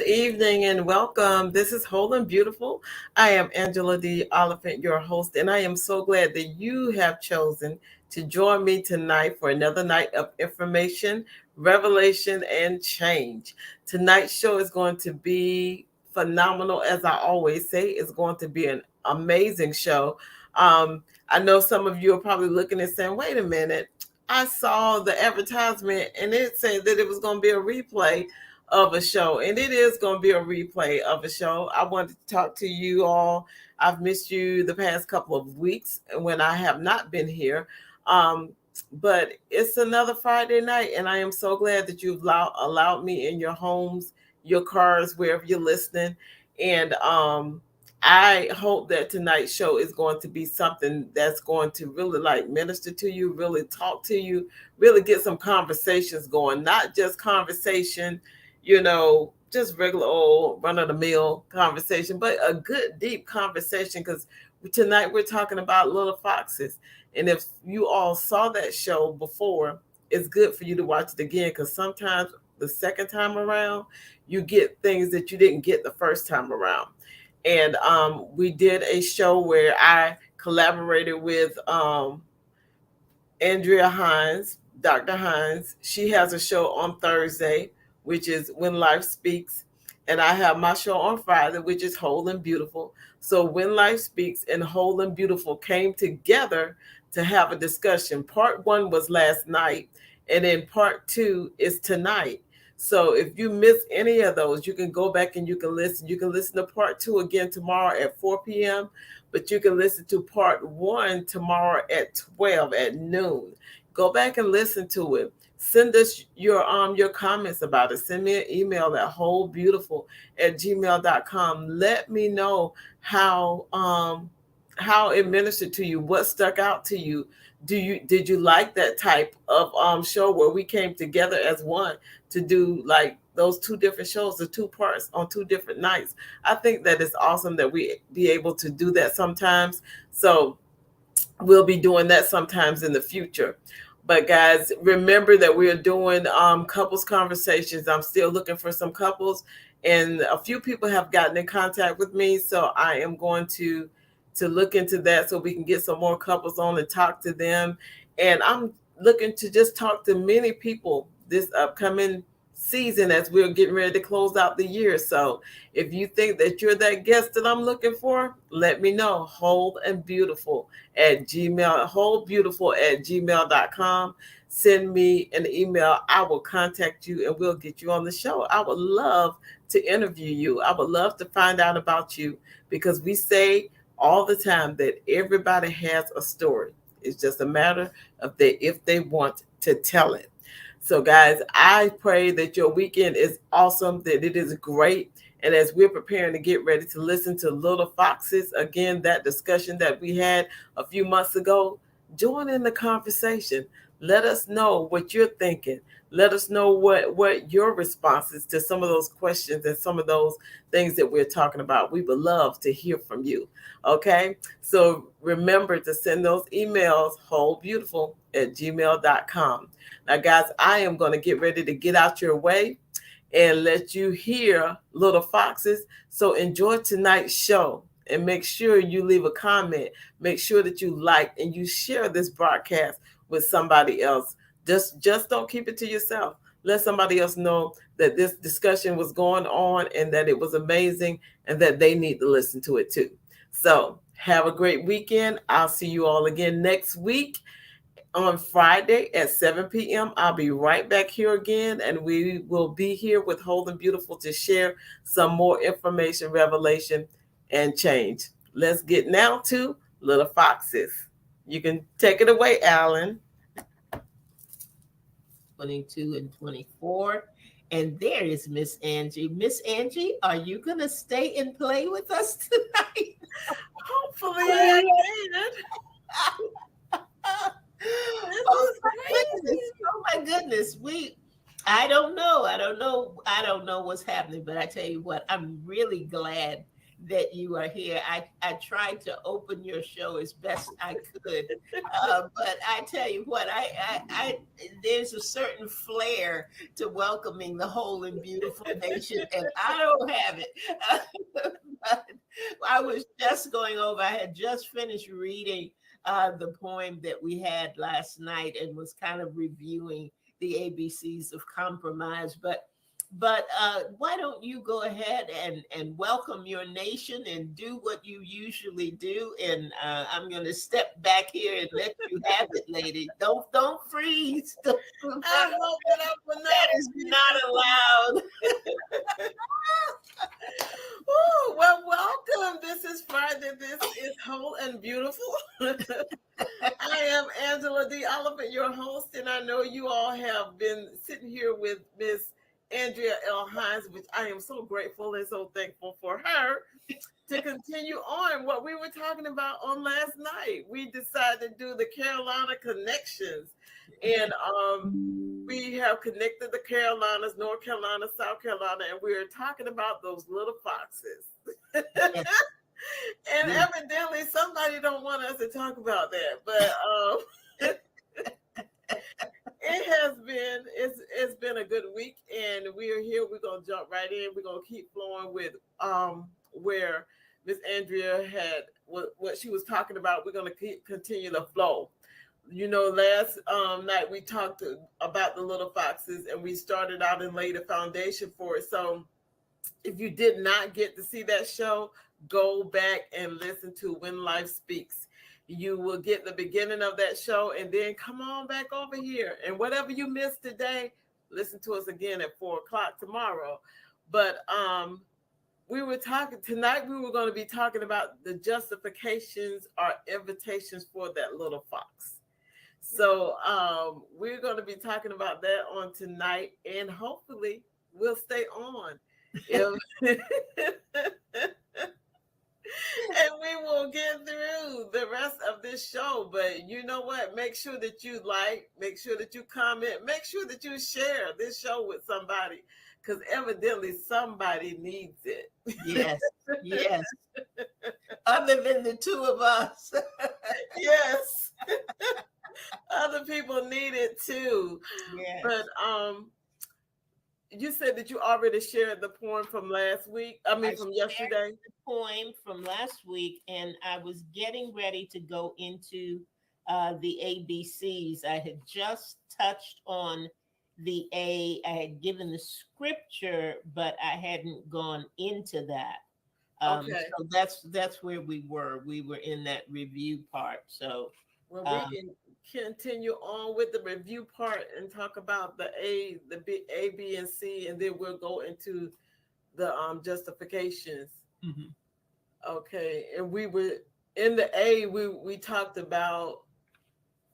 evening and welcome. This is Whole and Beautiful. I am Angela Oliphant, your host, and I am so glad that you have chosen to join me tonight for another night of information, revelation, and change. Tonight's show is going to be phenomenal, as I always say. It's going to be an amazing show. I know some of you are probably looking and saying, wait a minute. I saw the advertisement and it said that it was going to be a replay of a show, and it is going to be a replay of a show. I wanted to talk to you all. I've missed you the past couple of weeks when I have not been here. Um, but it's another Friday night, and I am so glad that you've allowed me in your homes, your cars, wherever you're listening. And I hope that tonight's show is going to be something that's going to really like minister to you, really talk to you, really get some conversations going, not just conversation, just regular old run of the mill conversation, but a good deep conversation. Because tonight we're talking about little foxes. And if you all saw that show before, it's good for you to watch it again, because sometimes the second time around, you get things that you didn't get the first time around. And we did a show where I collaborated with Andrea Hines, Dr. Hines. She has a show on Thursday, which is When Life Speaks. And I have my show on Friday, which is Whole and Beautiful. So When Life Speaks and Whole and Beautiful came together to have a discussion. Part one was last night, and then part two is tonight. So if you miss any of those, you can go back and you can listen. You can listen to part two again tomorrow at 4 p.m., but you can listen to part one tomorrow at 12 at noon. Go back and listen to it. Send us your comments about it. Send me an email at wholebeautiful@gmail.com. Let me know how it ministered to you, what stuck out to you. Did you like that type of show where we came together as one to do like those two different shows, the two parts on two different nights? I think that it's awesome that we be able to do that sometimes. So we'll be doing that sometimes in the future. But guys, remember that we are doing couples conversations. I'm still looking for some couples, and a few people have gotten in contact with me. So I am going to look into that so we can get some more couples on and talk to them. And I'm looking to just talk to many people this upcoming season as we're getting ready to close out the year. So if you think that you're that guest that I'm looking for, let me know. Whole and Beautiful at Gmail, wholebeautiful@gmail.com. Send me an email. I will contact you and we'll get you on the show. I would love to interview you. I would love to find out about you, because we say all the time that everybody has a story. It's just a matter of if they want to tell it. So guys, I pray that your weekend is awesome, that it is great. And as we're preparing to get ready to listen to Little Foxes, again, that discussion that we had a few months ago, join in the conversation. Let us know what you're thinking. Let us know what your response is to some of those questions and some of those things that we're talking about. We would love to hear from you. Okay. So remember to send those emails, wholebeautiful@gmail.com. Now, guys, I am going to get ready to get out your way and let you hear Little Foxes. So enjoy tonight's show and make sure you leave a comment. Make sure that you like and you share this broadcast with somebody else. Just don't keep it to yourself. Let somebody else know that this discussion was going on and that it was amazing and that they need to listen to it too. So have a great weekend. I'll see you all again next week on Friday at 7 p.m. I'll be right back here again, and we will be here with Whole and Beautiful to share some more information, revelation, and change. Let's get now to Little Foxes. You can take it away, Alan. 22 and 24. And there is Miss Angie. Miss Angie, are you going to stay and play with us tonight? Hopefully I can. Oh my goodness. I don't know what's happening, but I tell you what, I'm really glad that you are here. I tried to open your show as best I could, but I tell you what, there's a certain flair to welcoming the whole and beautiful nation, and I don't have it. But I was just going over. I had just finished reading the poem that we had last night and was kind of reviewing the ABCs of compromise. But why don't you go ahead and welcome your nation and do what you usually do? And I'm going to step back here and let you have it, lady. Don't freeze. I hope that I will That not. is not allowed. Oh, well, welcome. This is Friday. This is Whole and Beautiful. I am Angela D. Oliphant, your host, and I know you all have been sitting here with Miss Andrea L. Hines, which I am so grateful and so thankful for her to continue on what we were talking about on last night. We decided to do the Carolina connections, and we have connected the Carolinas, North Carolina, South Carolina, and we are talking about those little foxes. Yes. And evidently, somebody don't want us to talk about that, but it's been a good week, and we are here. We're gonna jump right in. We're gonna keep flowing with where Miss Andrea had what she was talking about. We're gonna continue the flow. You know, last night we talked about the little foxes, and we started out and laid a foundation for it. So if you did not get to see that show, go back and listen to When Life Speaks. You will get the beginning of that show, and then come on back over here. And whatever you missed today, listen to us again at 4 o'clock tomorrow. But we were talking tonight. We were going to be talking about the justifications or invitations for that little fox. So we're going to be talking about that on tonight, and hopefully we'll stay on. If, and we will get through the rest of this show. But you know what? Make sure that you like, make sure that you comment, make sure that you share this show with somebody, because evidently somebody needs it. Yes. Yes. Other than the two of us. Yes. Other people need it too. Yes. But you said that you already shared the poem from last week. I mean, I from shared yesterday. the poem from last week, and I was getting ready to go into the ABCs. I had just touched on the A. I had given the scripture, but I hadn't gone into that. Okay. So that's where we were. We were in that review part. So Well, we um, can continue on with the review part and talk about the A, B, and C, and then we'll go into the justifications. mhm. Okay, and we were in the A. We talked about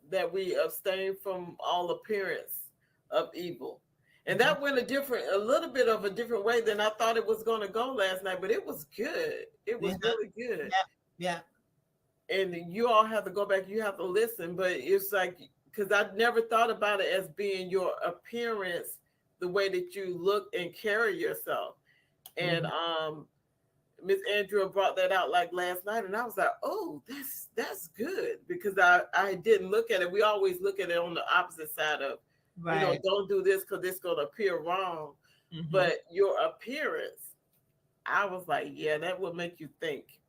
that we abstain from all appearance of evil, and Mhm. that went a little bit of a different way than I thought it was going to go last night. But it was good. It Yeah, was really good. yeah, yeah. And you all have to go back, you have to listen, but it's like, because I never thought about it as being your appearance, the way that you look and carry yourself. And Mhm. Miss Andrea brought that out like last night, and I was like, oh, that's good, because I didn't look at it. We always look at it on the opposite side of, Right. don't do this because it's going to appear wrong. Mhm. But your appearance, I was like, yeah, that would make you think.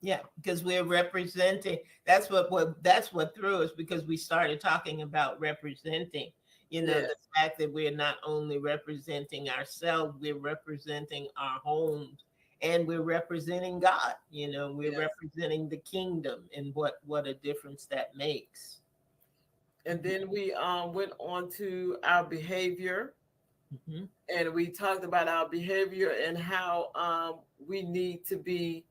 Yeah, because we're representing. That's what threw us, because we started talking about representing. Yes. The fact that we're not only representing ourselves, we're representing our homes, and we're representing God. We're Yes. representing the kingdom, and what a difference that makes. And then we went on to our behavior, Mhm. and we talked about our behavior and how we need to be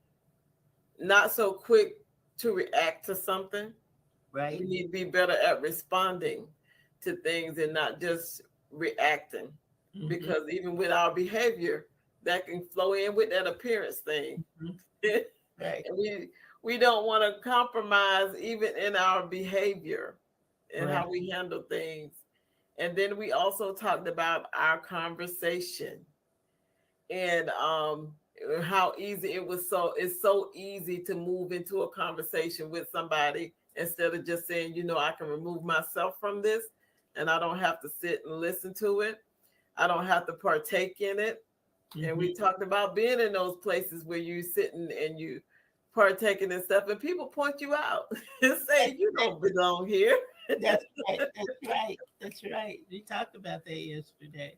not so quick to react to something. We Right. need to be better at responding to things and not just reacting, Mhm. because even with our behavior, that can flow in with that appearance thing. Mhm. And Right. we don't want to compromise even in our behavior and Right. how we handle things. And then we also talked about our conversation. And how easy it was. So it's so easy to move into a conversation with somebody instead of just saying, I can remove myself from this and I don't have to sit and listen to it. I don't have to partake in it. And we Mhm. talked about being in those places where you sitting and you partaking and stuff, and people point you out and say you don't belong here. That's right. That's right. That's right. We talked about that yesterday.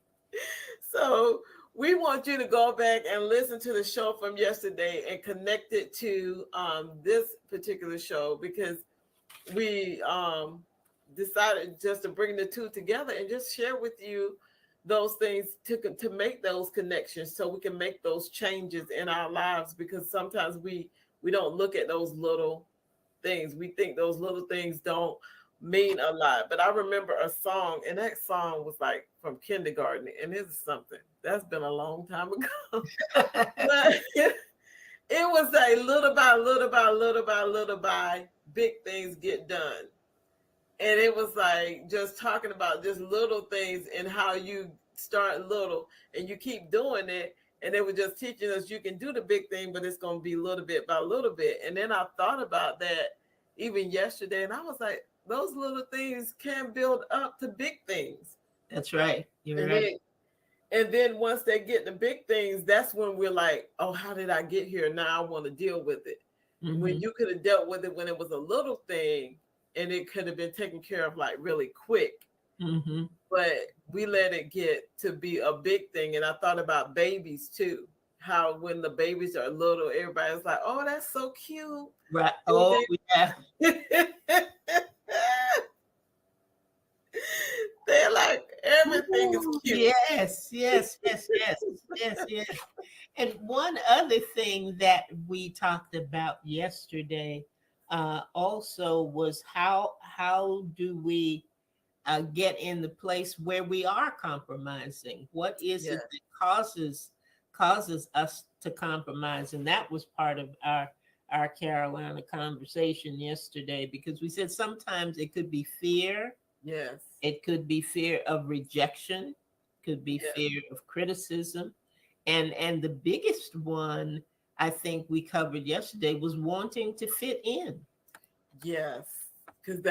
So we want you to go back and listen to the show from yesterday and connect it to this particular show, because we decided just to bring the two together and just share with you those things to make those connections so we can make those changes in our lives, because sometimes we don't look at those little things. We think those little things don't mean a lot. But I remember a song, and that song was like from kindergarten, and it's something that's been a long time ago. But it was a little by little by little by little by big things get done. And it was like just talking about just little things and how you start little and you keep doing it. And they were just teaching us you can do the big thing, but it's going to be little bit by little bit. And then I thought about that even yesterday, and I was like, those little things can build up to big things. That's right. You're And right. then once they get the big things, that's when we're like, oh, how did I get here? Now I want to deal with it. When Hmm. you could have dealt with it when it was a little thing and it could have been taken care of like really quick. Hmm. But we let it get to be a big thing. And I thought about babies too. How when the babies are little, everybody's like, oh, that's so cute. Right. And Oh, yeah. then they're like, everything is Ooh, cute. yes, yes, yes, yes, yes, yes. And one other thing that we talked about yesterday also was how do we get in the place where we are compromising? What is Yeah. it that causes us to compromise? And that was part of our Carolina conversation yesterday, because we said sometimes it could be fear, Yes. it could be fear of rejection, could be Yes. fear of criticism, and the biggest one I think we covered yesterday was wanting to fit in. Yes. Because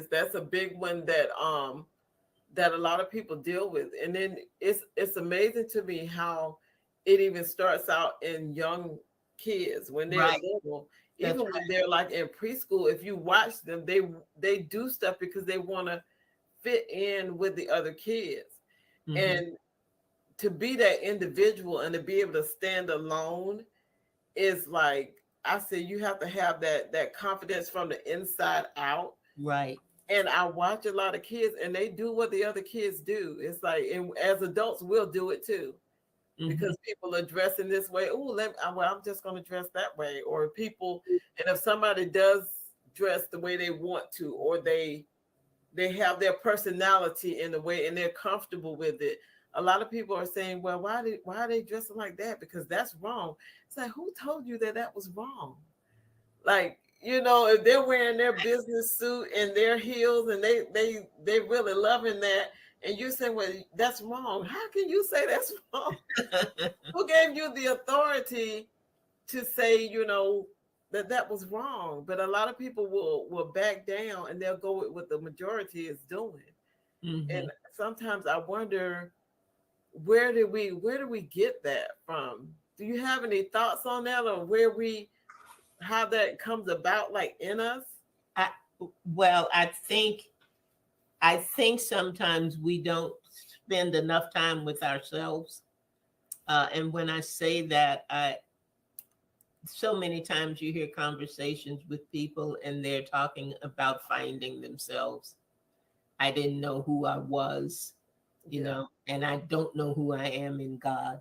that's a big one that a lot of people deal with. And then it's amazing to me how it even starts out in young kids when they're Right. little, That's even when they're like in preschool. If you watch them, they do stuff because they want to fit in with the other kids. right. Hmm. And to be that individual and to be able to stand alone is like, I say, you have to have that confidence from the inside out. Right. And I watch a lot of kids and they do what the other kids do. It's like, and as adults, we'll do it too, Hmm. because people are dressing this way. Oh, well, I'm just going to dress that way. Or people, and if somebody does dress the way they want to, or they have their personality in the way and they're comfortable with it. A lot of people are saying, well, why are they dressing like that? Because that's wrong. It's like, who told you that that was wrong? Like, if they're wearing their business suit and their heels and they really loving that, and you're saying, well, that's wrong. How can you say that's wrong? Who gave you the authority to say, that that was wrong? But a lot of people will back down and they'll go with what the majority is doing. Hmm. And sometimes I wonder, where do we get that from? Do you have any thoughts on that, or how that comes about, like in us? I, well, I think sometimes we don't spend enough time with ourselves. And when I say that, I so many times you hear conversations with people and they're talking about finding themselves. I didn't know who I was, Yeah. and I don't know who I am in God.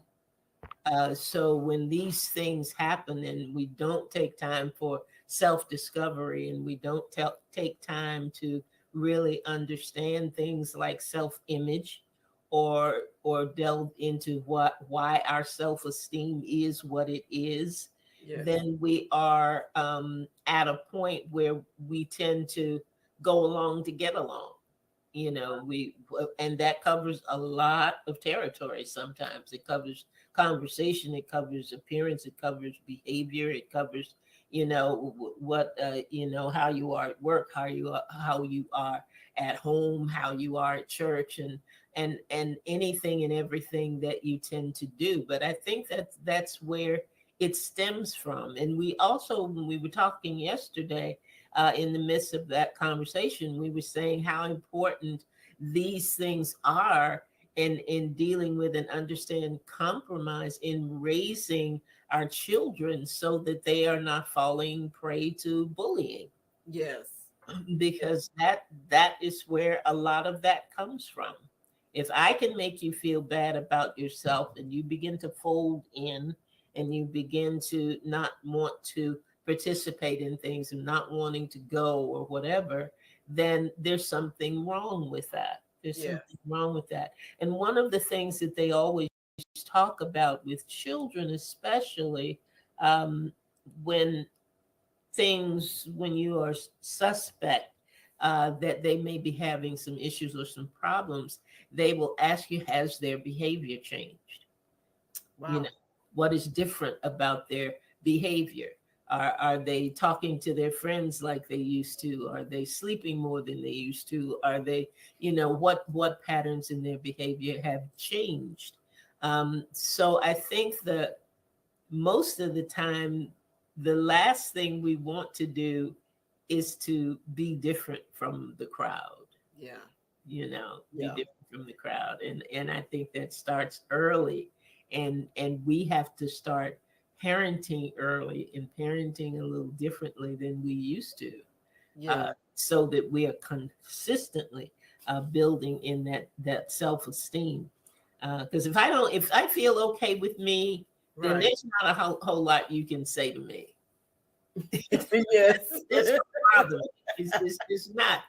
So when these things happen and we don't take time for self-discovery, and we don't take time to really understand things like self-image, or delve into why our self-esteem is what it is, Yes. then we are at a point where we tend to go along to get along. We And that covers a lot of territory. Sometimes it covers conversation. It covers appearance, it covers behavior, it covers, what, how you are at work, how you are at home, how you are at church, and anything and everything that you tend to do. But I think that's where it stems from. And we also, when we were talking yesterday, in the midst of that conversation, we were saying how important these things are in dealing with and understand compromise in raising our children so that they are not falling prey to bullying. Yes. Yes. Because that is where a lot of that comes from. If I can make you feel bad about yourself and you begin to fold in and you begin to not want to participate in things and not wanting to go or whatever, then there's something wrong with that. There's Yes. something wrong with that. And one of the things that they always talk about with children, especially, when when you are suspect that they may be having some issues or some problems, they will ask you, has their behavior changed? Wow. What is different about their behavior? Are they talking to their friends like they used to? Are they sleeping more than they used to? Are they, what patterns in their behavior have changed? So I think that most of the time, the last thing we want to do is to be different from the crowd. Yeah. Be Yeah. different from the crowd. And I think that starts early. And we have to start parenting early and parenting a little differently than we used to, Yeah. so that we are consistently building in that self-esteem. Because if I feel okay with me, then Right. there's not a whole lot you can say to me. Yes. It's bother me. It's not,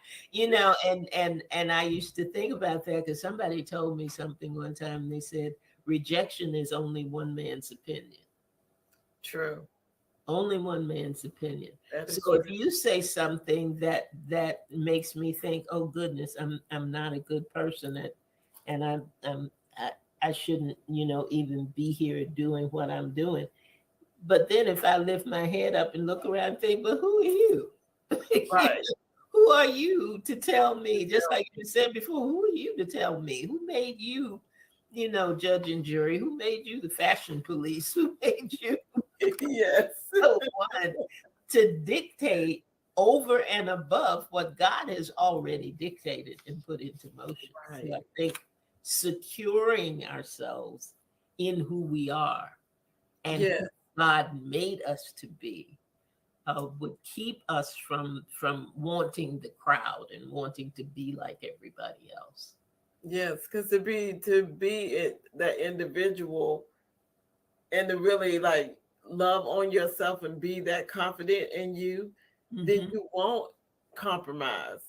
and I used to think about that because somebody told me something one time. And they said rejection is only one man's opinion. True. Only one man's opinion. That is So if true. you say something that makes me think, oh goodness, I'm not a good person at, and I shouldn't, even be here doing what I'm doing. But then if I lift my head up and look around and think, but who are you? Right. Who are you to tell me? Just like you said before, who are you to tell me? Who made you, judge and jury? Who made you the fashion police? Who made you Yes. the one to dictate over and above what God has already dictated and put into motion? So Right. I think securing ourselves in who we are and Yeah. who God made us to be would keep us from wanting the crowd and wanting to be like everybody else. Yes. Because to be that individual and to really like love on yourself and be that confident in you, then Hmm. you won't compromise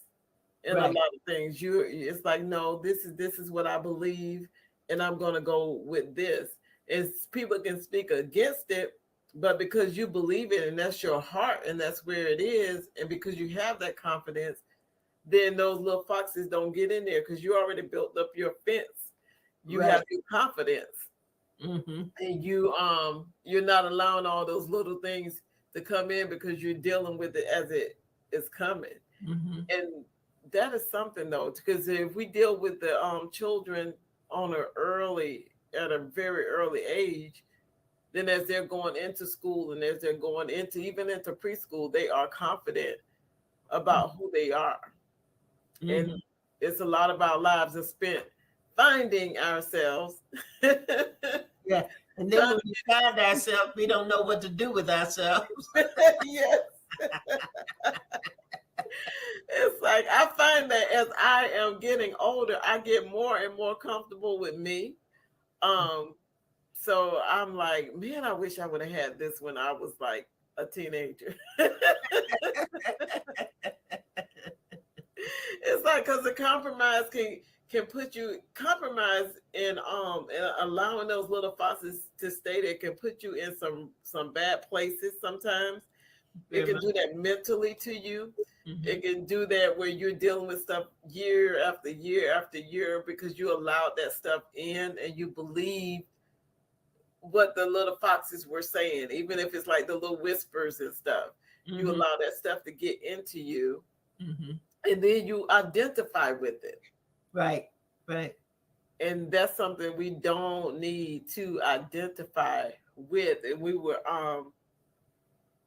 in a lot Right. of things. It's like, no, this is what I believe, and I'm gonna go with this. And people can speak against it, but because you believe it and that's your heart and that's where it is, and because you have that confidence, then those little foxes don't get in there because you already built up your fence. You have Right. your confidence, Hmm. and you're not allowing all those little things to come in because you're dealing with it as it is coming. Hmm. And that is something though, because if we deal with the children at a very early age, then as they're going into school and as they're going into even into preschool, they are confident about who they are. And Hmm. it's a lot of our lives are spent finding ourselves. Trying Yeah. And then when to we find ourselves, we don't know what to do with ourselves. yes. It's like I find that as I am getting older, I get more and more comfortable with me. Um, so I'm like, man, I wish I would have had this when I was like a teenager. It's like because the compromise can put you compromise in allowing those little foxes to stay there can put you in some bad places sometimes. It Very can much. do that mentally to you. Hmm. It can do that where you're dealing with stuff year after year after year because you allowed that stuff in and you believe what the little foxes were saying, even if it's like the little whispers and stuff. You Mm-hmm. allow that stuff to get into you, Mm-hmm. and then you identify with it. Right. Right. And that's something we don't need to identify with. And we were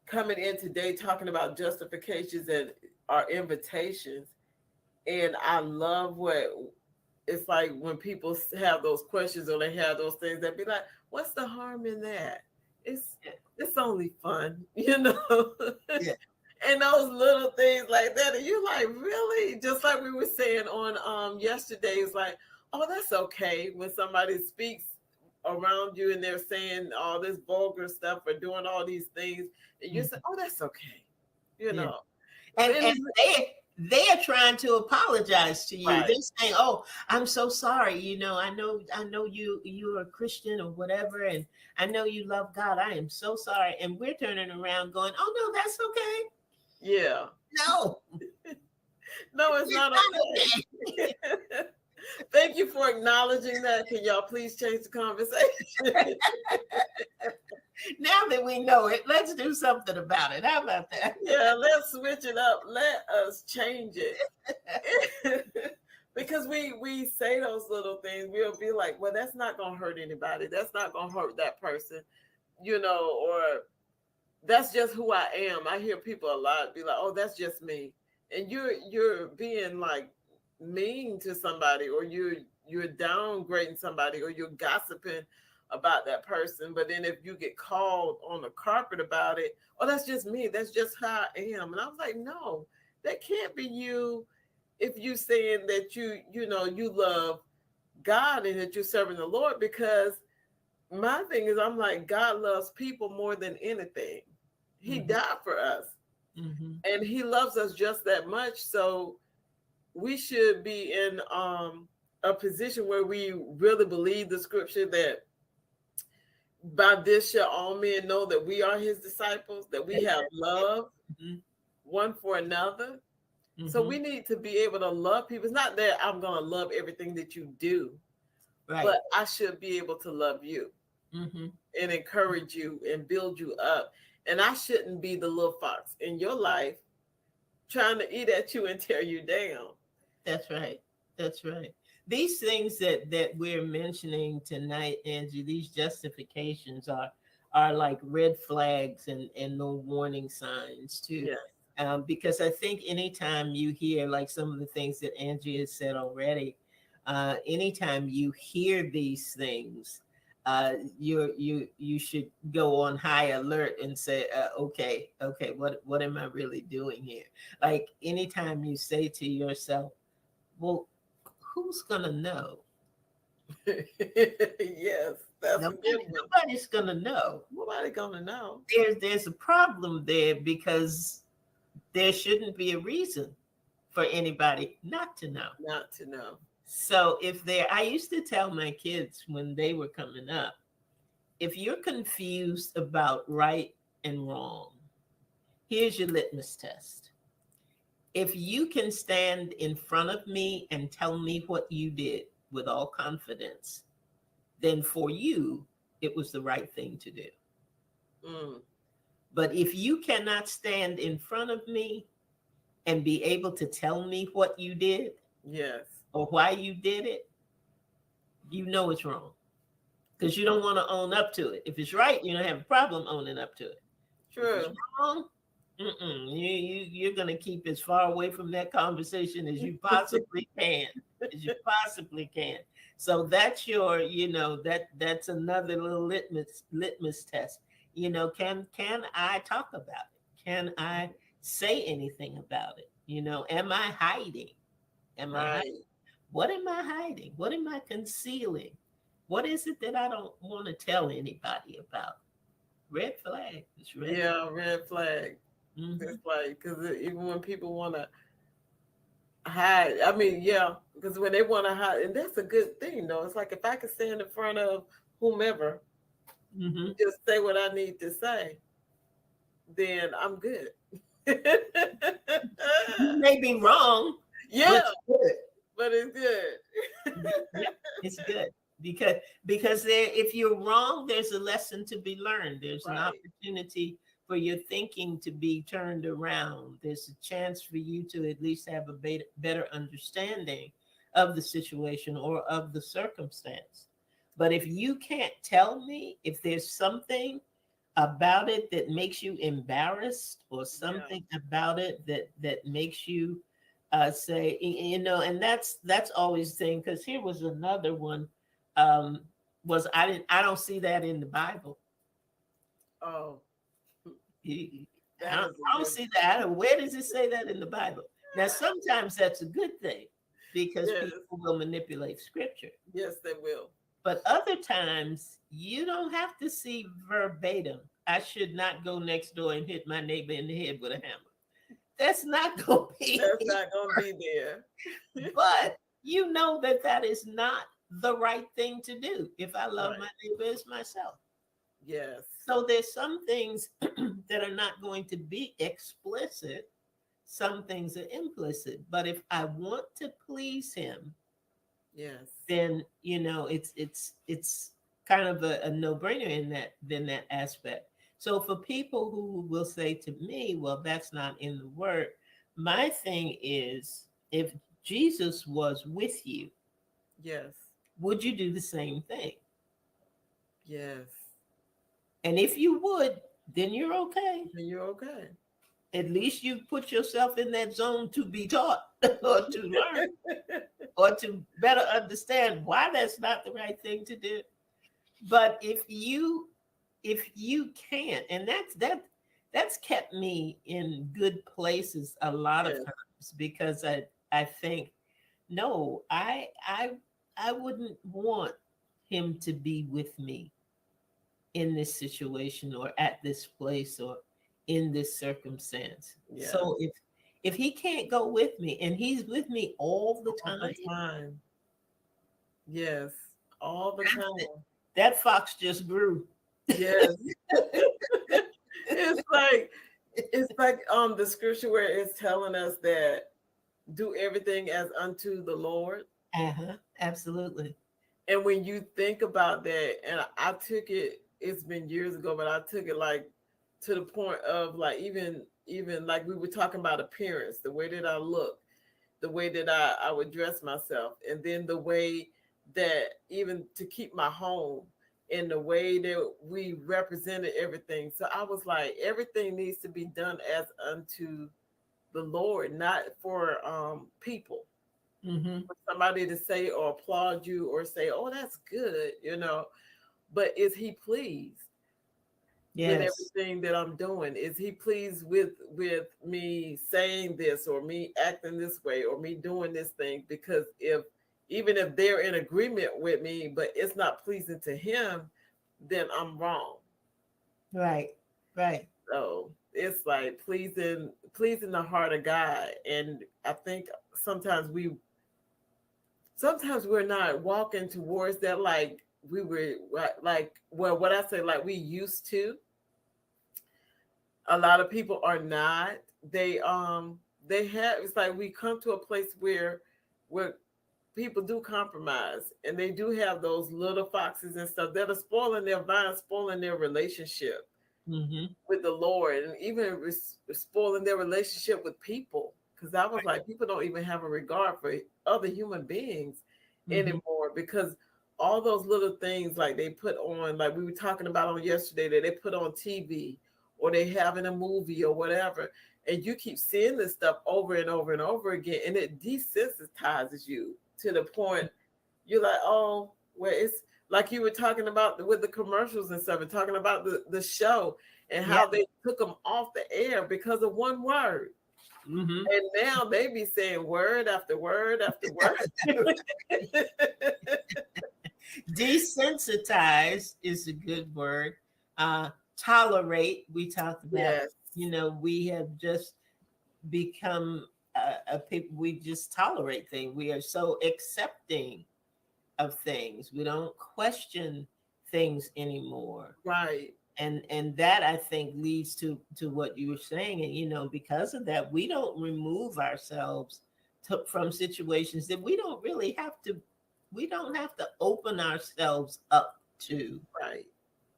coming in today talking about justifications and our invitations. And I love what it's like when people have those questions or they have those things that be like, what's the harm in that? It's Yeah. it's only fun, you know. Yeah. And those little things like that, and you're like, really? Just like we were saying on yesterday, it's like, oh, that's okay when somebody speaks around you and they're saying all this vulgar stuff or doing all these things, and you say, Mhm. oh, that's okay, you Yeah. know. And And they're trying to apologize to you. right, They're saying, "Oh, I'm so sorry. I know you're a Christian or whatever, and I know you love God. I am so sorry." And we're turning around going, "Oh no, that's okay. yeah. No, No, it's it's not not okay. okay." Thank you for acknowledging that. Can y'all please change the conversation? Now that we know it, let's do something about it. How about that? Yeah, let's switch it up. Let us change it. Because we say those little things, we'll be like, well, that's not gonna hurt anybody. That's not gonna hurt that person, or that's just who I am. I hear people a lot be like, oh, that's just me. And you're being like mean to somebody, or you're downgrading somebody, or you're gossiping about that person. But then if you get called on the carpet about it, oh, that's just me. That's just how I am. And I was like, no, that can't be you if you saying that you love God and that you're serving the Lord. Because my thing is, I'm like, God loves people more than anything. He Hmm. died for us, Hmm. and He loves us just that much. So we should be in a position where we really believe the scripture that by this shall all men know that we are His disciples, that we have love Hmm. one for another. So Hmm. we need to be able to love people. It's not that I'm going to love everything that you do, Right. but I should be able to love you Hmm. and encourage you and build you up. And I shouldn't be the little fox in your life trying to eat at you and tear you down. That's right. That's right. These things that we're mentioning tonight, Angie, these justifications are like red flags and no warning signs too. Yes. Because I think anytime you hear like some of the things that Angie has said already, anytime you hear these things, you should go on high alert and say, okay, what am I really doing here? Like anytime you say to yourself, well, who's gonna know? Yes, that's a good one. Nobody's gonna know. Nobody gonna know. There's a problem there because there shouldn't be a reason for anybody not to know. Not to know. So if there, I used to tell my kids when they were coming up, if you're confused about right and wrong, here's your litmus test. If you can stand in front of me and tell me what you did with all confidence, then for you, it was the right thing to do. Mm, But if you cannot stand in front of me and be able to tell me what you did yes. or why you did it, you know it's wrong because you don't want to own up to it. If it's right, you don't have a problem owning up to it. If it's True. wrong, you're going to keep as far away from that conversation as you possibly can, as you possibly can. So that's your, that's another little litmus test. Can I talk about it? Can I say anything about it? Am I hiding? Am I hiding? Right. What am I hiding? What am I concealing? What is it that I don't want to tell anybody about? Red flag. It's red flag. Yeah, red flag. Hmm. It's like, because even when people want to hide, I mean, yeah, because when they want to hide, and that's a good thing, though. It's like if I could stand in front of whomever Hmm. and just say what I need to say, then I'm good. You may be wrong, but Yeah, it's good. but it's good. Yeah, it's good because because there, if you're wrong, there's a lesson to be learned. There's an Right. opportunity for your thinking to be turned around. There's a chance for you to at least have a better understanding of the situation or of the circumstance. But if you can't tell me if there's something about it that makes you embarrassed, or Yeah. something about it that makes you say, and that's always the thing. Because here was another one, um was, I don't see that in the Bible. Oh, You- I that don't, is a I don't good. see that. Where does it say that in the Bible? Now sometimes that's a good thing, because Yes. people will manipulate scripture. Yes, they will. But other times, you don't have to see verbatim. I should not go next door and hit my neighbor in the head with a hammer. That's not going to be. That's not gonna be there. But you know that that is not the right thing to do. If I love Right. my neighbor as myself. Yes. So there's some things that are not going to be explicit. Some things are implicit. But if I want to please him, Yes. then it's kind of a no-brainer in that aspect. So for people who will say to me, well, that's not in the word, my thing is, if Jesus was with you, Yes. would you do the same thing? Yes. And if you would, then you're okay. Then you're okay. At least you put yourself in that zone to be taught or to learn or to better understand why that's not the right thing to do. But if you can't, and that's kept me in good places a lot of Yes. times, because I think, no, I wouldn't want him to be with me in this situation, or at this place, or in this circumstance. Yeah. So if he can't go with me, and he's with me all the All the time, time. Yes. All the that's it. time. That fox just grew. Yes. It's like the scripture where it's telling us that do everything as unto the Lord. Uh-huh. Absolutely. And when you think about that, and I took it, it's been years ago, but I took it like to the point of like even like we were talking about appearance, the way that I look, the way that I would dress myself, and then the way that even to keep my home, and the way that we represented everything. So I was like, everything needs to be done as unto the Lord, not for people, Mm-hmm. for somebody to say or applaud you or say, "Oh, that's good," But is He pleased with Yes. everything that I'm doing? Is He pleased with me saying this, or me acting this way, or me doing this thing? Because if even if they're in agreement with me, but it's not pleasing to Him, then I'm wrong. Right. Right. So it's like pleasing the heart of God. And I think sometimes we're not walking towards that like we were like, well, what I say, like we used to. A lot of people are not. They have, it's like we come to a place where people do compromise, and they do have those little foxes and stuff that are spoiling their vine, spoiling their relationship Mm-hmm. with the Lord, and even spoiling their relationship with people. Because I was like, people don't even have a regard for other human beings Mm-hmm. anymore, because all those little things like they put on, like we were talking about on yesterday, that they put on TV, or they have in a movie or whatever, and you keep seeing this stuff over and over and over again, and it desensitizes you to the point you're like, oh, well, it's like you were talking about with the commercials and stuff, and talking about the show and Yeah. how they took them off the air because of one word. Mm-hmm. And now they be saying word after word after word. Desensitized is a good word. Tolerate, we talked about, Yes, we have just become a people, we just tolerate things. We are so accepting of things. We don't question things anymore. right. And that, I think, leads to what you were saying. And because of that, we don't remove ourselves from situations that we don't really have to we don't have to open ourselves up to Right.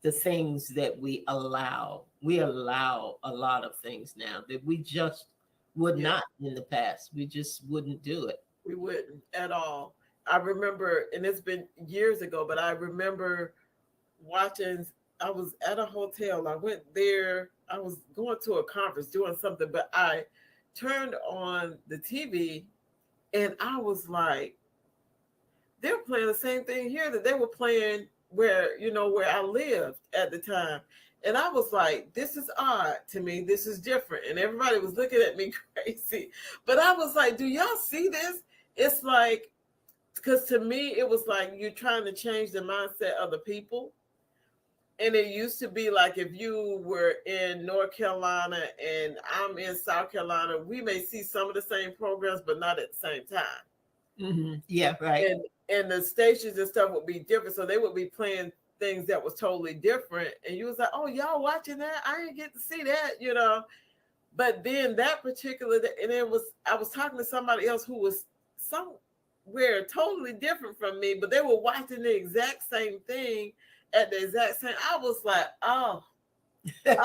the things that we allow. We allow a lot of things now that we just would Yeah. not in the past. We just wouldn't do it. We wouldn't at all. I remember, and it's been years ago, but I remember watching. I was at a hotel. I went there. I was going to a conference doing something, but I turned on the TV and I was like, they're playing the same thing here that they were playing where, where I lived at the time. And I was like, this is odd to me. This is different. And everybody was looking at me crazy. But I was like, do y'all see this? It's like, because to me, it was like you're trying to change the mindset of the people. And it used to be like if you were in North Carolina and I'm in South Carolina, we may see some of the same programs, but not at the same time. Yeah, right. And the stations and stuff would be different. So they would be playing things that was totally different. And you was like, oh, y'all watching that? I didn't get to see that. But then that particular, and I was talking to somebody else who was somewhere totally different from me, but they were watching the exact same thing at the exact same. I was like, oh, it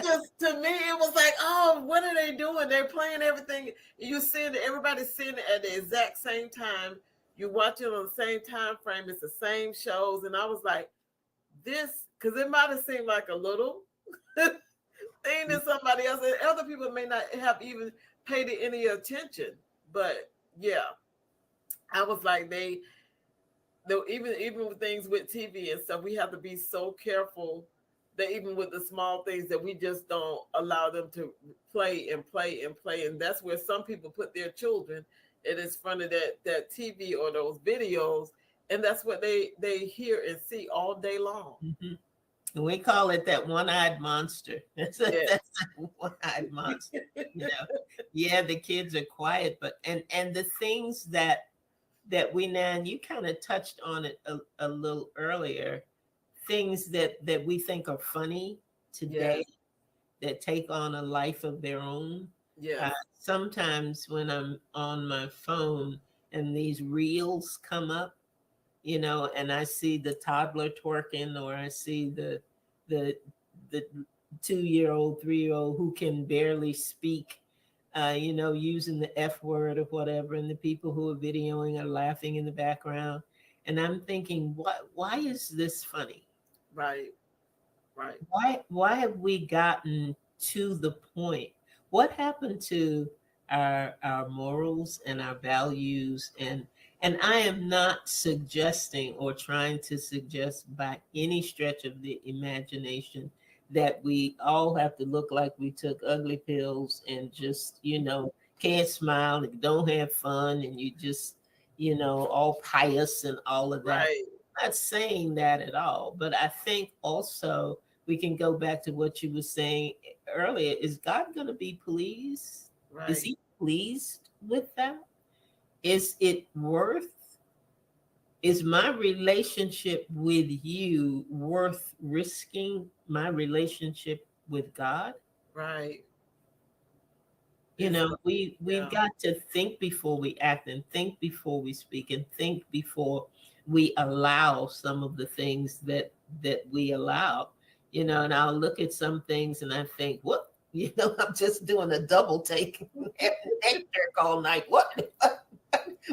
just, to me, it was like, oh, what are they doing? They're playing everything. You seeing it, everybody's seeing it at the exact same time. You watch it on the same time frame. It's the same shows. And I was like, this, because it might have seemed like a little thing to somebody else. And other people may not have even paid it any attention. But yeah, I was like, though, even with things with TV and stuff, we have to be so careful that even with the small things that we just don't allow them to play and play and play. And that's where some people put their children in front of that TV or those videos, and that's what they hear and see all day long. And we call it that one-eyed monster. That's a, Yeah. that's a one-eyed monster. Yeah, the kids are quiet, but and the things that we now, and you kind of touched on it a little earlier, things that we think are funny today, Yes. that take on a life of their own. Yes. Sometimes when I'm on my phone and these reels come up, and I see the toddler twerking, or I see the the 2-year old, 3-year old who can barely speak, using the F word or whatever, and the people who are videoing are laughing in the background. And I'm thinking, why is this funny? Right. Right. Why have we gotten to the point? What happened to our morals and our values? And I am not suggesting or trying to suggest by any stretch of the imagination that we all have to look like we took ugly pills and just, can't smile and don't have fun, and you just, all pious and all of that. Right. I'm not saying that at all, but I think also we can go back to what you were saying earlier. Is God going to be pleased? Is Right. he pleased with that? Is it worth? Is my relationship with you worth risking my relationship with God? Right. We've Yeah. got to think before we act, and think before we speak, and think before we allow some of the things that we allow. And I'll look at some things and I think, what, I'm just doing a double take, neck jerk all night. What?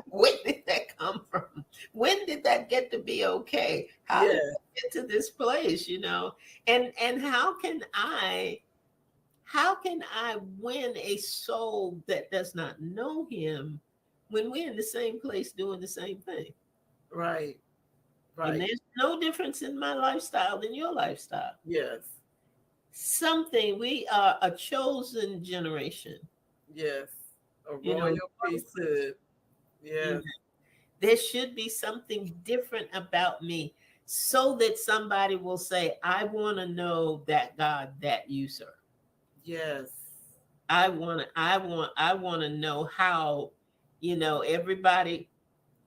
Where did that come from? When did that get to be okay? How did Yeah. we get to this place? And how can I win a soul that does not know him when we're in the same place doing the same thing? Right. And Right. there's no difference in my lifestyle than your lifestyle. Yes. We are a chosen generation. Yes. A You know, royal priesthood. you know, Yes. there should be something different about me, so that somebody will say, I want to know that God that you serve. Yes. I want to know how,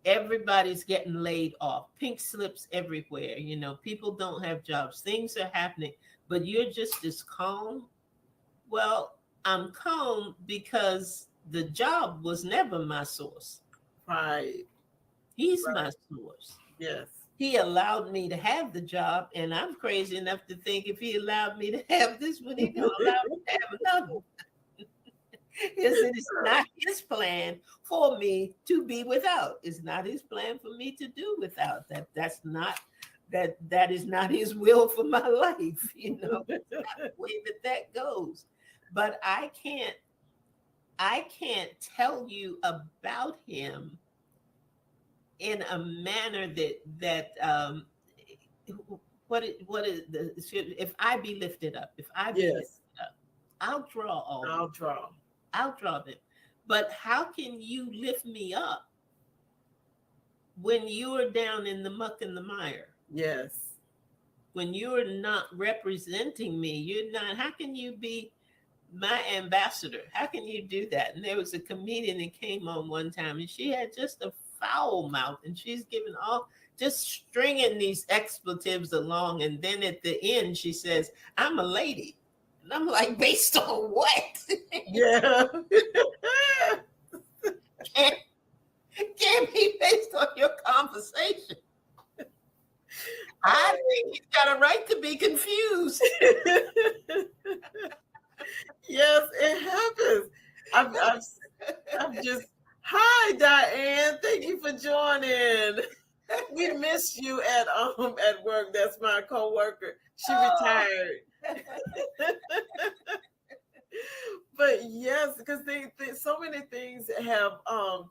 everybody's getting laid off, pink slips everywhere, people don't have jobs, things are happening, but you're just as calm. Well, I'm calm because the job was never my source. Right. He's Right. my source. Yes. He allowed me to have the job, and I'm crazy enough to think if he allowed me to have this one, he's gonna allow me to have another one. Is it is not his plan for me to be without. It's not his plan for me to do without. That is not his will for my life. It's not the way that goes. But I can't tell you about him in a manner that what is the if I be lifted up, if I be lifted Yes. up, I'll draw all I'll men. draw. I'll draw them. But how can you lift me up when you're down in the muck and the mire? Yes. When you're not representing me, you're not, how can you be my ambassador? How can you do that? And there was a comedian that came on one time and she had just a foul mouth and she's giving all just stringing these expletives along. And then at the end, she says, I'm a lady. And I'm like, based on what? Yeah. can't, can't be based on your conversation. I think he's got a right to be confused. Yes, it happens. I'm just, hi, Diane. Thank you for joining. We miss you at work. That's my coworker. She Oh. retired. But yes, because so many things have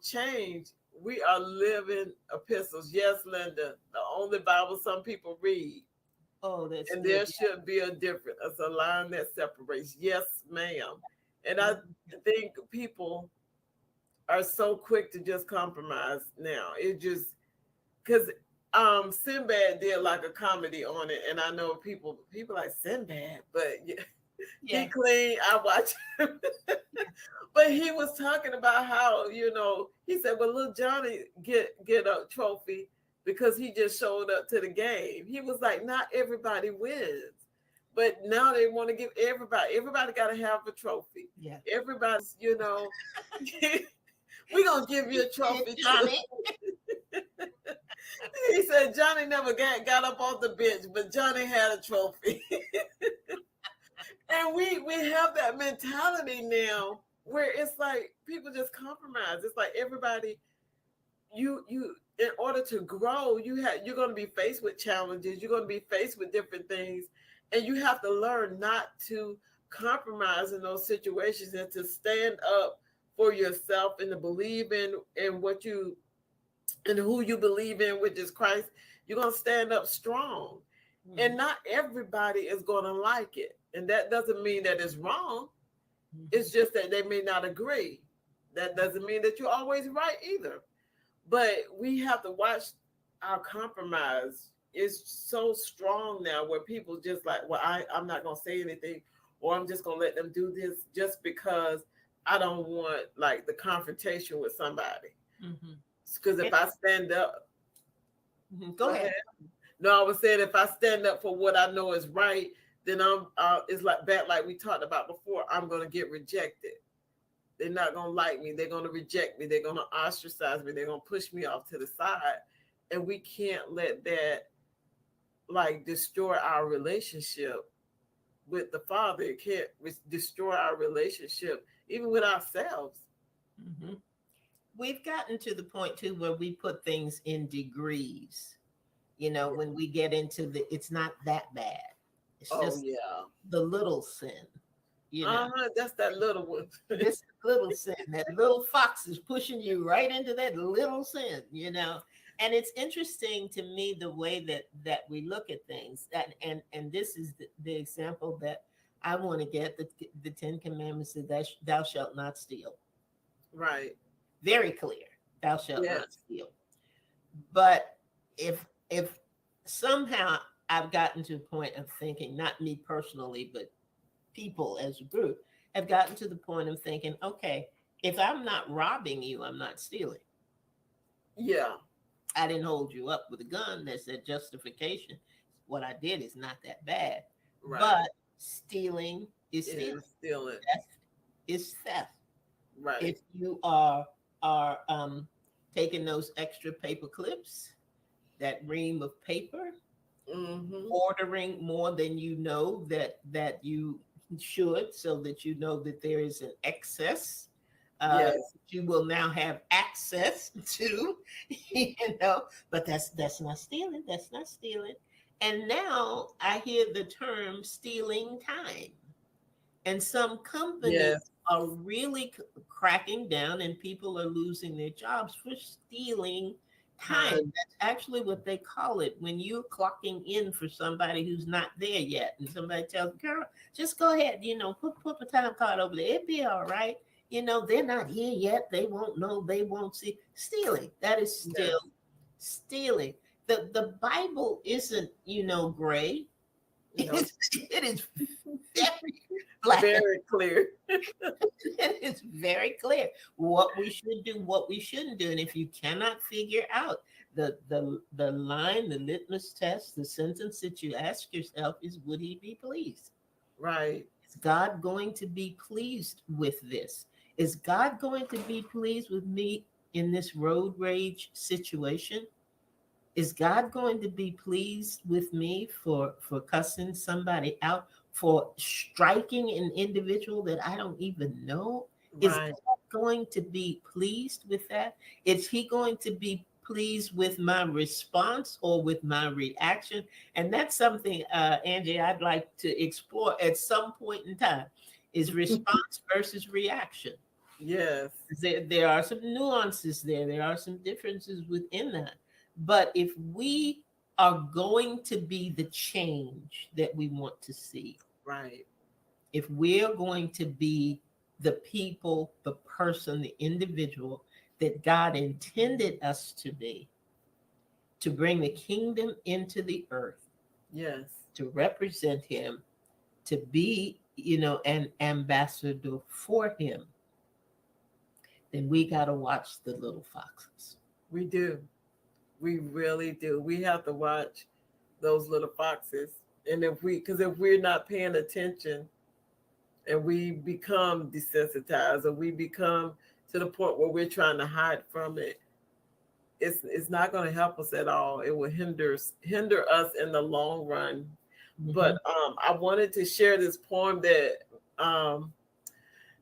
changed. We are living epistles. Yes, Linda, the only Bible some people read. Oh, that's And good. there should be a difference, a line that separates. Yes, ma'am. And I Mhm. think people are so quick to just compromise now. It just because Sinbad did like a comedy on it, and I know people like Sinbad, but yeah, he Yeah. clean. I watch him. But he was talking about how, he said, well, little Johnny get a trophy because he just showed up to the game. He was like, not everybody wins. But now they want to give everybody got to have a trophy. Yeah. Everybody's, we're going to give you a trophy too. Johnny. He said Johnny never got up off the bench, but Johnny had a trophy. And we have that mentality now where it's like people just compromise. It's like everybody, you in order to grow, you're going to be faced with challenges. You're going to be faced with different things, and you have to learn not to compromise in those situations and to stand up for yourself and to believe in what you and who you believe in, which is Christ. You're going to stand up strong. Mhm. And not everybody is going to like it. And that doesn't mean that it's wrong. It's Mhm. just that they may not agree. That doesn't mean that you're always right either. But we have to watch our compromise. It's so strong now where people just like, well, I'm not going to say anything, or I'm just going to let them do this just because I don't want like the confrontation with somebody. Mhm. Because if And- I stand up, Go go ahead. ahead. No, I was saying if I stand up for what I know is right, then it's like that, like we talked about before. I'm gonna get rejected. They're not gonna like me. They're gonna reject me. They're gonna ostracize me. They're gonna push me off to the side, and we can't let that like destroy our relationship with the Father. It can't destroy our relationship even with ourselves. Mhm. We've gotten to the point too where we put things in degrees. When we get into it's not that bad. It's Oh just yeah. the little sin. You know, That's that little one. this little sin, that little fox is pushing you right into that little sin. And it's interesting to me the way that we look at things. And this is the example that I want to get the Ten Commandments that thou shalt not steal. Right. Very clear. Thou shalt not Yes. steal. But if somehow I've gotten to a point of thinking, not me personally, but people as a group have gotten to the point of thinking, okay, if I'm not robbing you, I'm not stealing. Yeah. I didn't hold you up with a gun. That's that justification. What I did is not that bad. Right. But stealing is It stealing. is still it. Theft is theft. Right. If you are taking those extra paper clips, that ream of paper, Mm-hmm. ordering more than you know that you should, so that you know that there is an excess, Yes. you will now have access to, but that's not stealing. That's not stealing. And now I hear the term stealing time. And some companies Yes. are really cracking down, and people are losing their jobs for stealing time. Time. That's actually what they call it when you're clocking in for somebody who's not there yet. And somebody tells, girl, just go ahead, put the time card over there. It'll be all right. They're not here yet. They won't know. They won't see. Stealing. That is still Yes. stealing. The Bible isn't, gray. No. It is very black. Very clear. It is very clear what we should do, what we shouldn't do. And if you cannot figure out the line, the litmus test, the sentence that you ask yourself is, would he be pleased? Right. Is God going to be pleased with this? Is God going to be pleased with me in this road rage situation? Is God going to be pleased with me for cussing somebody out, for striking an individual that I don't even know? Is Right. God going to be pleased with that? Is he going to be pleased with my response or with my reaction? And that's something, Angie, I'd like to explore at some point in time, is response versus reaction. Yes. There are some nuances there. There are some differences within that. But if we are going to be the change that we want to see, Right. if we're going to be the people, the person, the individual that God intended us to be, to bring the kingdom into the earth, Yes. to represent him, to be, an ambassador for him, then we got to watch the little foxes. We do. We really do. We have to watch those little foxes. And because if we're not paying attention and we become desensitized or we become to the point where we're trying to hide from it, it's not going to help us at all. It will hinder us in the long run. But Mhm. I wanted to share this poem that um,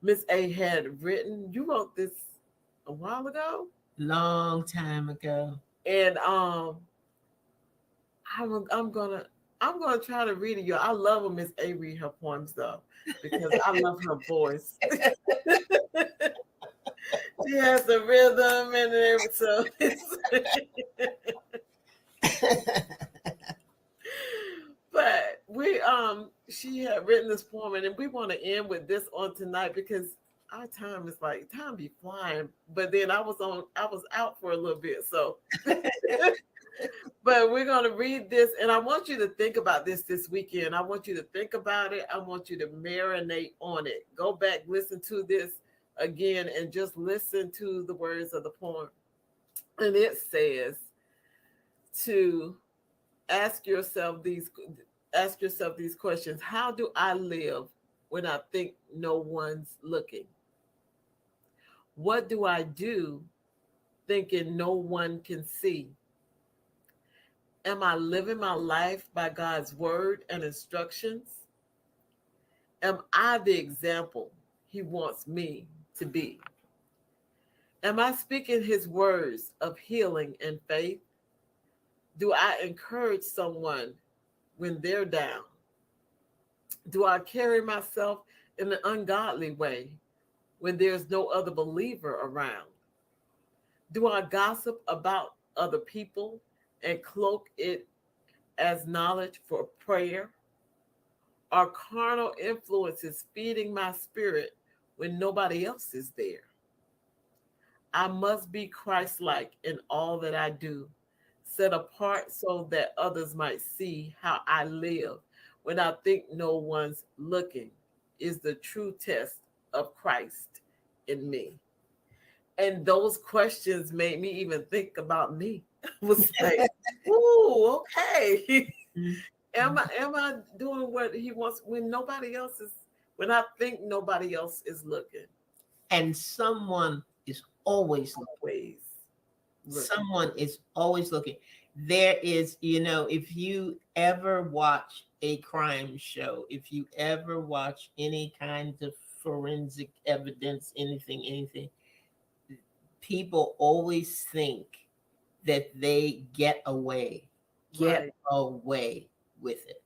Miss A had written. You wrote this a while ago, Long time ago. and I'm gonna try to read it. You, I love when Miss A read her poems though, because I love her voice. She has the rhythm and everything. So but she had written this poem, and then we want to end with this on tonight because our time is like time be flying. But then I was out for a little bit, so but we're going to read this, and I want you to think about this weekend. I want you to think about it. I want you to marinate on it. Go back, listen to this again, and just listen to the words of the poem. And it says to ask yourself these questions. How do I live when I think no one's looking? What do I do thinking no one can see? Am I living my life by God's word and instructions? Am I the example he wants me to be? Am I speaking his words of healing and faith? Do I encourage someone when they're down? Do I carry myself in an ungodly way when there's no other believer around? Do I gossip about other people and cloak it as knowledge for prayer? Are carnal influences feeding my spirit when nobody else is there? I must be Christ like in all that I do, set apart so that others might see how I live when I think no one's looking, is the true test of Christ in me. And those questions made me even think about me. I was like, ooh, okay. Am I doing what he wants when nobody else is, when I think nobody else is looking? And someone is always looking. Always. looking. Someone is always looking. There is, if you ever watch a crime show, if you ever watch any kind of forensic evidence, anything, people always think that they get Right. away with it.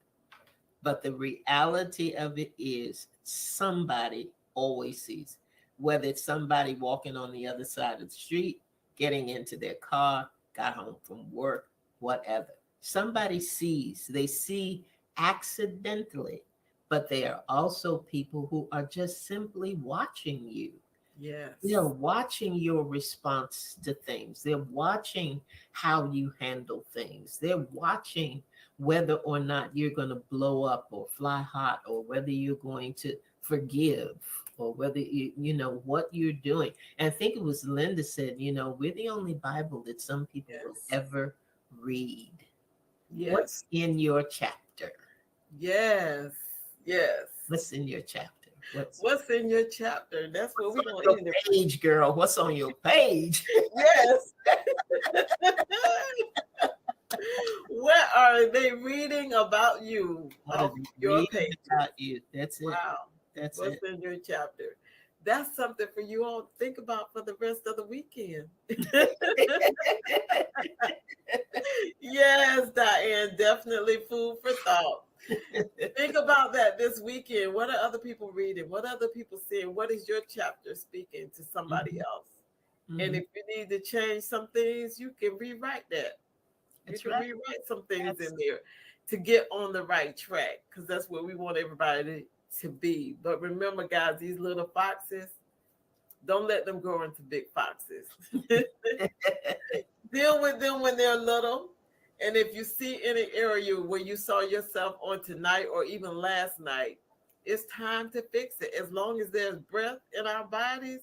But the reality of it is somebody always sees, whether it's somebody walking on the other side of the street, getting into their car, got home from work, whatever. Somebody sees, they see accidentally, but there are also people who are just simply watching you. They're Yes. watching your response to things. They're watching how you handle things. They're watching whether or not you're going to blow up or fly hot, or whether you're going to forgive, or whether what you're doing. And I think it was Linda said, we're the only Bible that some people will Yes. ever read. What's Yes. in your chapter? Yes. Yes. What's in your chapter? What's in your chapter? That's what What's we're on gonna your end it. page, girl? What's on your page? Yes. What are they reading about you What are off they your reading pages? about you? That's it. Wow. That's What's it. in your chapter? That's something for you all to think about for the rest of the weekend. Yes, Diane, definitely food for thought. Think about that this weekend. What are other people reading? What are other people seeing? What is your chapter speaking to somebody Mhm, else? And mhm. if you need to change some things, you can rewrite that. You That's can right. rewrite some things That's in there to get on the right track, because that's where we want everybody to be. But remember, guys, these little foxes, don't let them grow into big foxes. Deal with them when they're little. And if you see any area where you saw yourself on tonight or even last night, it's time to fix it. As long as there's breath in our bodies,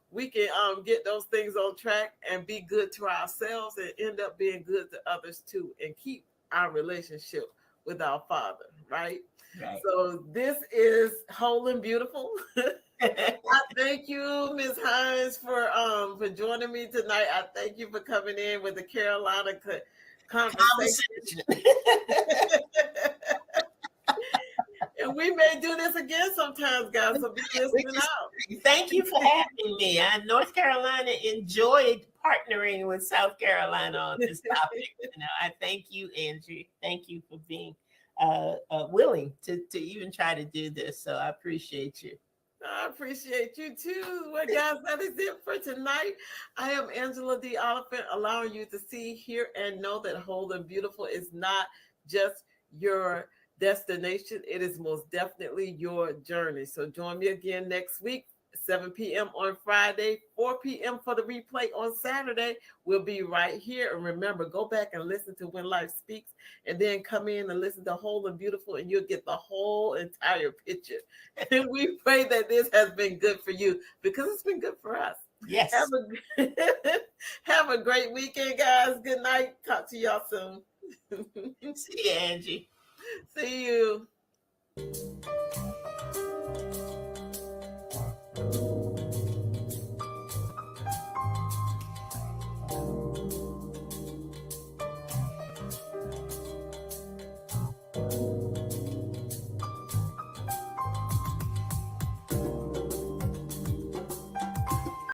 we can get those things on track and be good to ourselves and end up being good to others too, and keep our relationship with our Father, right? right. So this is whole and beautiful. I thank you, Ms. Hines, for joining me tonight. I thank you for coming in with the Carolina conversation. Conversation. And we may do this again sometimes, guys. So be We listening just out. thank you for having me. North Carolina enjoyed partnering with South Carolina on this topic. I thank you, Angie. Thank you for being willing to even try to do this. So I appreciate you. I appreciate you too. Well, guys, that is it for tonight. I am Angela the Oliphant, allowing you to see, hear, and know that whole and beautiful is not just your destination, it is most definitely your journey. So join me again next week, 7 p.m. on Friday, 4 p.m. for the replay on Saturday. We'll be right here. And remember, go back and listen to When Life Speaks, and then come in and listen to Whole and Beautiful, and you'll get the whole entire picture. And we pray that this has been good for you, because it's been good for us. Have Yes. a have a great weekend, guys. Good night. Talk to y'all soon. See you, Angie. See you.